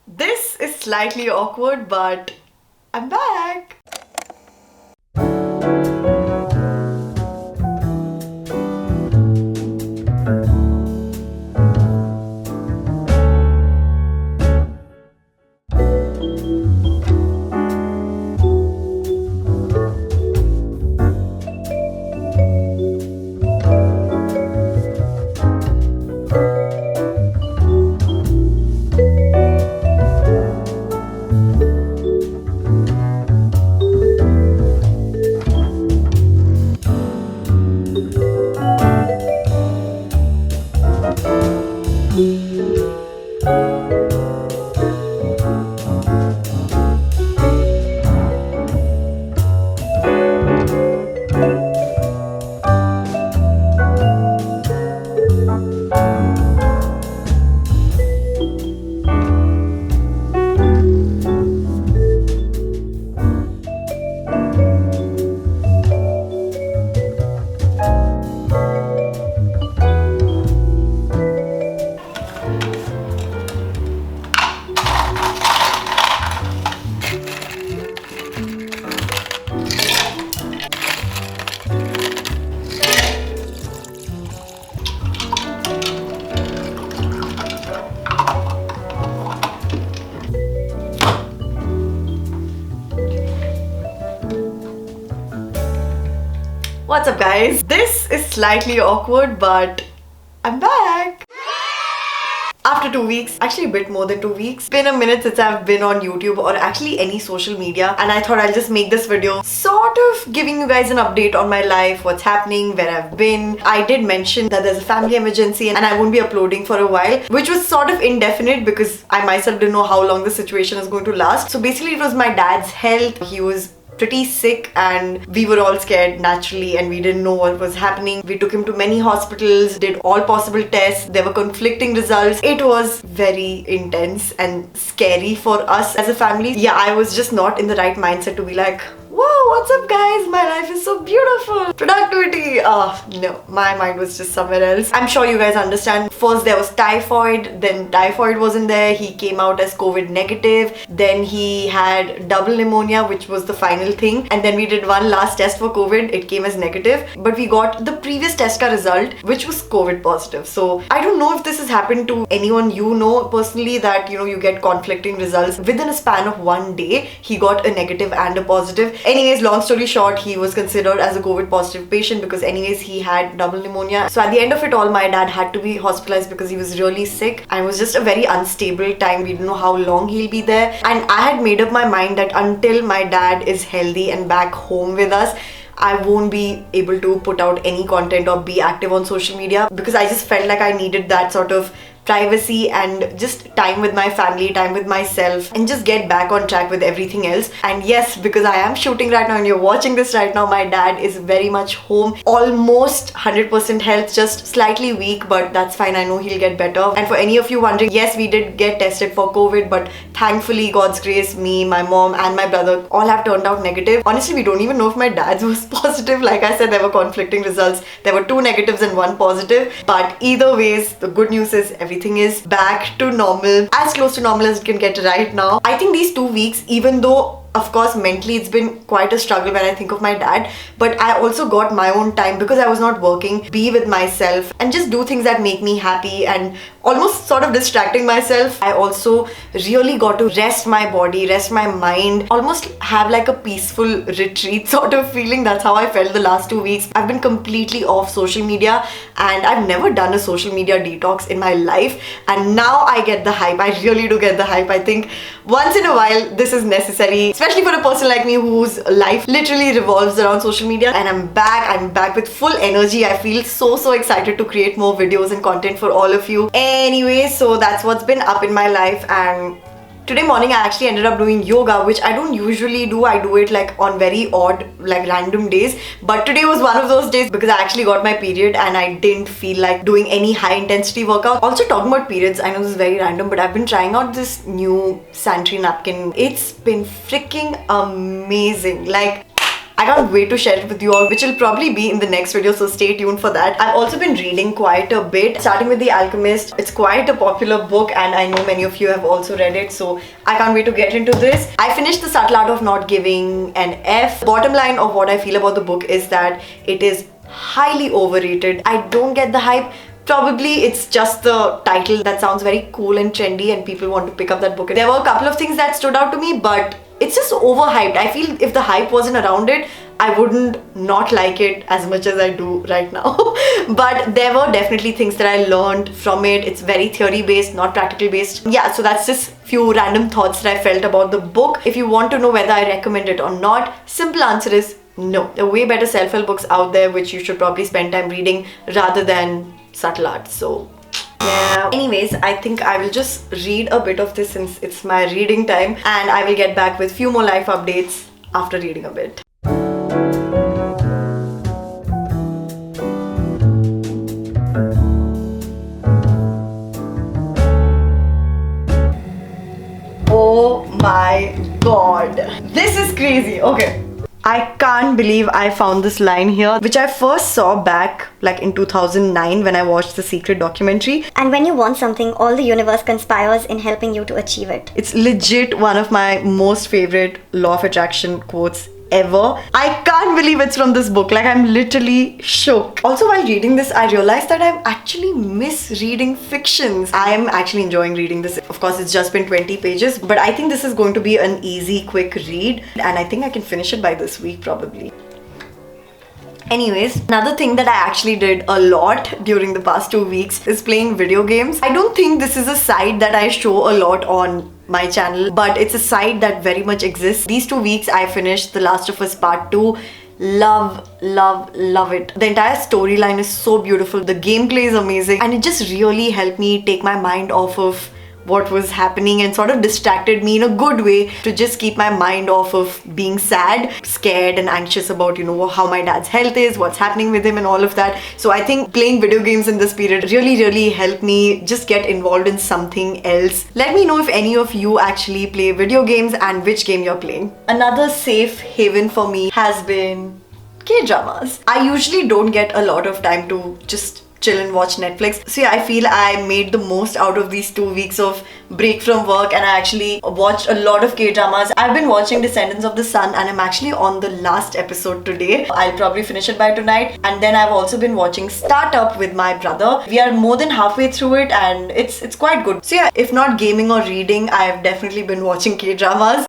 This is slightly awkward, but I'm back. What's up, guys? This is slightly awkward, but I'm back. After 2 weeks, actually a bit more than 2 weeks, been a minute since I've been on YouTube or actually any social media, and I thought I'll just make this video sort of giving you guys an update on my life, what's happening, where I've been. I did mention that there's a family emergency and I won't be uploading for a while, which was sort of indefinite because I myself didn't know how long the situation is going to last. So basically it was my dad's health. He was pretty sick and we were all scared naturally and we didn't know what was happening. We took him to many hospitals, did all possible tests. There were conflicting results. It was very intense and scary for us as a family. Yeah, I was just not in the right mindset to be like, wow, what's up guys? My life is so beautiful. Productivity. No, my mind was just somewhere else. I'm sure you guys understand. First there was typhoid, then typhoid wasn't there. He came out as COVID negative. Then he had double pneumonia, which was the final thing. And then we did one last test for COVID. It came as negative. But we got the previous test ka result, which was COVID positive. So I don't know if this has happened to anyone you know personally, that you get conflicting results. Within a span of one day, he got a negative and a positive. Anyways, long story short, he was considered as a COVID positive patient because anyways he had double pneumonia. So at the end of it all, my dad had to be hospitalized because he was really sick and it was just a very unstable time. We didn't know how long he'll be there, and I had made up my mind that until my dad is healthy and back home with us, I won't be able to put out any content or be active on social media because I just felt like I needed that sort of privacy and just time with my family, time with myself, and just get back on track with everything else. And yes, because I am shooting right now and you're watching this right now, my dad is very much home, almost 100% health, just slightly weak, but that's fine. I know he'll get better. And for any of you wondering, yes, we did get tested for COVID, but thankfully, God's grace, me, my mom and my brother all have turned out negative. Honestly, we don't even know if my dad's was positive. Like I said, there were conflicting results. There were 2 negatives and 1 positive. But either ways, the good news is everything is back to normal, as close to normal as it can get right now. I think these 2 weeks, even though of course mentally it's been quite a struggle when I think of my dad, but I also got my own time because I was not working, be with myself and just do things that make me happy and almost sort of distracting myself. I also really got to rest my body, rest my mind, almost have like a peaceful retreat sort of feeling. That's how I felt the last 2 weeks. I've been completely off social media and I've never done a social media detox in my life, and now I get the hype. I really do get the hype. I think once in a while this is necessary, especially for a person like me whose life literally revolves around social media. And I'm back with full energy. I feel so excited to create more videos and content for all of you. Anyway, so that's what's been up in my life. And today morning I actually ended up doing yoga, which I don't usually do. I do it like on very odd, like random days, but today was one of those days because I actually got my period and I didn't feel like doing any high intensity workout. Also, talking about periods, I know this is very random, but I've been trying out this new sanitary napkin. It's been freaking amazing. Like, I can't wait to share it with you all, which will probably be in the next video, so stay tuned for that. I've also been reading quite a bit, starting with The Alchemist. It's quite a popular book and I know many of you have also read it, so I can't wait to get into this. I finished The Subtle Art of Not Giving an F. Bottom line of what I feel about the book is that it is highly overrated. I don't get the hype. Probably it's just the title that sounds very cool and trendy and people want to pick up that book. There were a couple of things that stood out to me, but it's just overhyped. I feel if the hype wasn't around it, I wouldn't not like it as much as I do right now. But there were definitely things that I learned from it. It's very theory based, not practical based. Yeah, so that's just few random thoughts that I felt about the book. If you want to know whether I recommend it or not, simple answer is no. There are way better self-help books out there which you should probably spend time reading rather than subtle art. So yeah. Anyways, I think I will just read a bit of this since it's my reading time, and I will get back with few more life updates after reading a bit. Oh my god. This is crazy. Okay. I can't believe I found this line here, which I first saw back like in 2009 when I watched The Secret documentary. And when you want something, all the universe conspires in helping you to achieve it. It's legit one of my most favorite law of attraction quotes ever. I can't believe it's from this book. Like, I'm literally shook. Also, while reading this, I realized that I'm actually misreading fictions. I'm actually enjoying reading this. Of course, it's just been 20 pages, but I think this is going to be an easy, quick read, and I think I can finish it by this week probably. Anyways, another thing that I actually did a lot during the past 2 weeks is playing video games. I don't think this is a side that I show a lot on my channel, but it's a side that very much exists. These 2 weeks I finished The Last of Us Part 2. Love it. The entire storyline is so beautiful. The gameplay is amazing, and it just really helped me take my mind off of what was happening and sort of distracted me in a good way to just keep my mind off of being sad, scared and anxious about, how my dad's health is, what's happening with him and all of that. So I think playing video games in this period really helped me just get involved in something else. Let me know if any of you actually play video games and which game you're playing. Another safe haven for me has been K-dramas. I usually don't get a lot of time to just chill and watch Netflix. So yeah, I feel I made the most out of these 2 weeks of break from work, and I actually watched a lot of K-dramas. I've been watching Descendants of the Sun and I'm actually on the last episode today. I'll probably finish it by tonight. And then I've also been watching Startup with my brother. We are more than halfway through it and it's quite good. So yeah, if not gaming or reading, I've definitely been watching K-dramas.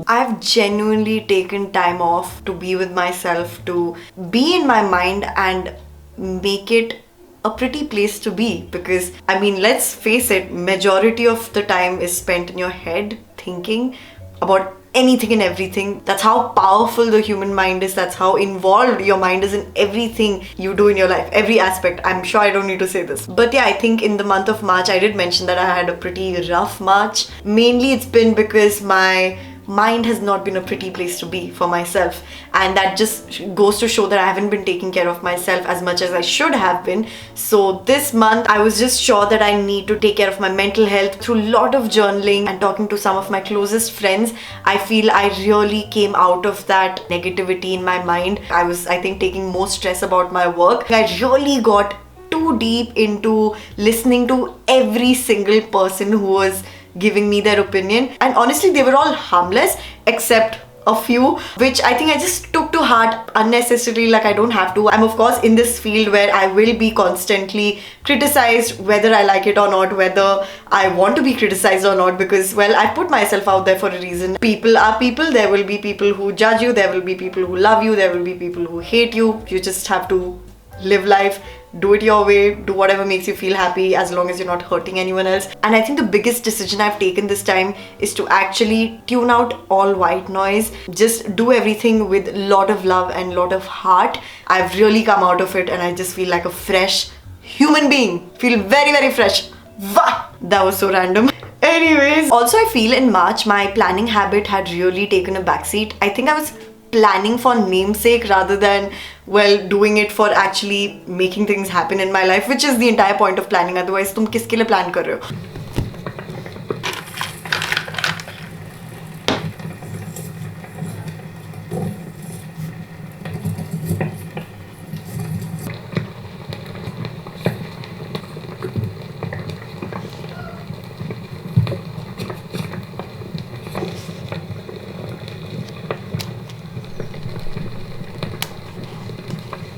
I've genuinely taken time off to be with myself, to be in my mind and make it a pretty place to be, because I mean, let's face it, majority of the time is spent in your head thinking about anything and everything. That's how powerful the human mind is. That's how involved your mind is in everything you do in your life, every aspect. I'm sure I don't need to say this. But yeah, I think in the month of March, I did mention that I had a pretty rough March. Mainly it's been because my mind has not been a pretty place to be for myself, and that just goes to show that I haven't been taking care of myself as much as I should have been. So this month I was just sure that I need to take care of my mental health through a lot of journaling and talking to some of my closest friends. I feel I really came out of that negativity in my mind. I think taking more stress about my work. I really got too deep into listening to every single person who was giving me their opinion, and honestly they were all harmless except a few, which I think I just took to heart unnecessarily. Like, I don't have to. I'm of course in this field where I will be constantly criticized, whether I like it or not, whether I want to be criticized or not, because well, I put myself out there for a reason. People are people. There will be people who judge you, there will be people who love you, there will be people who hate you. You just have to live life, do it your way, do whatever makes you feel happy, as long as you're not hurting anyone else. And I think the biggest decision I've taken this time is to actually tune out all white noise, just do everything with a lot of love and a lot of heart. I've really come out of it and I just feel like a fresh human being. Feel very fresh. Wah! That was so random. Anyways, also I feel in March my planning habit had really taken a backseat. I think I was planning for namesake rather than, well, doing it for actually making things happen in my life, which is the entire point of planning. Otherwise, तुम किसके लिए plan कर रहे हो?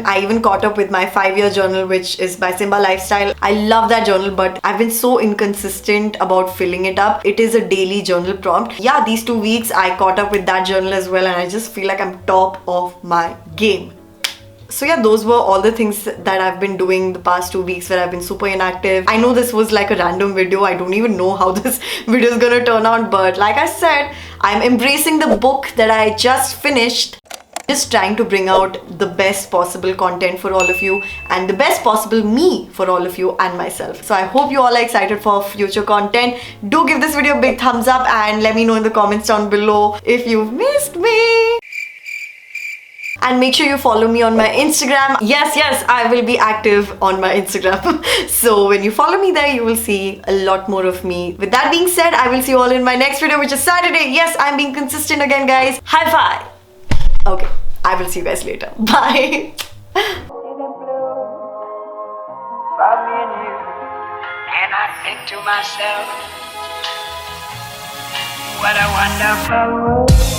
I even caught up with my 5-year journal, which is by Simba Lifestyle. I love that journal, but I've been so inconsistent about filling it up. It is a daily journal prompt. Yeah, these 2 weeks I caught up with that journal as well, and I just feel like I'm top of my game. So yeah, those were all the things that I've been doing the past 2 weeks where I've been super inactive. I know this was like a random video. I don't even know how this video is gonna turn out, but like I said, I'm embracing the book that I just finished. Just trying to bring out the best possible content for all of you and the best possible me for all of you and myself. So I hope you all are excited for future content. Do give this video a big thumbs up and let me know in the comments down below if you've missed me. And make sure you follow me on my Instagram. Yes, I will be active on my Instagram. So when you follow me there, you will see a lot more of me. With that being said, I will see you all in my next video, which is Saturday. Yes, I'm being consistent again, guys. High five. Okay, I will see you guys later. Bye. And I think to myself, what a wonderful world.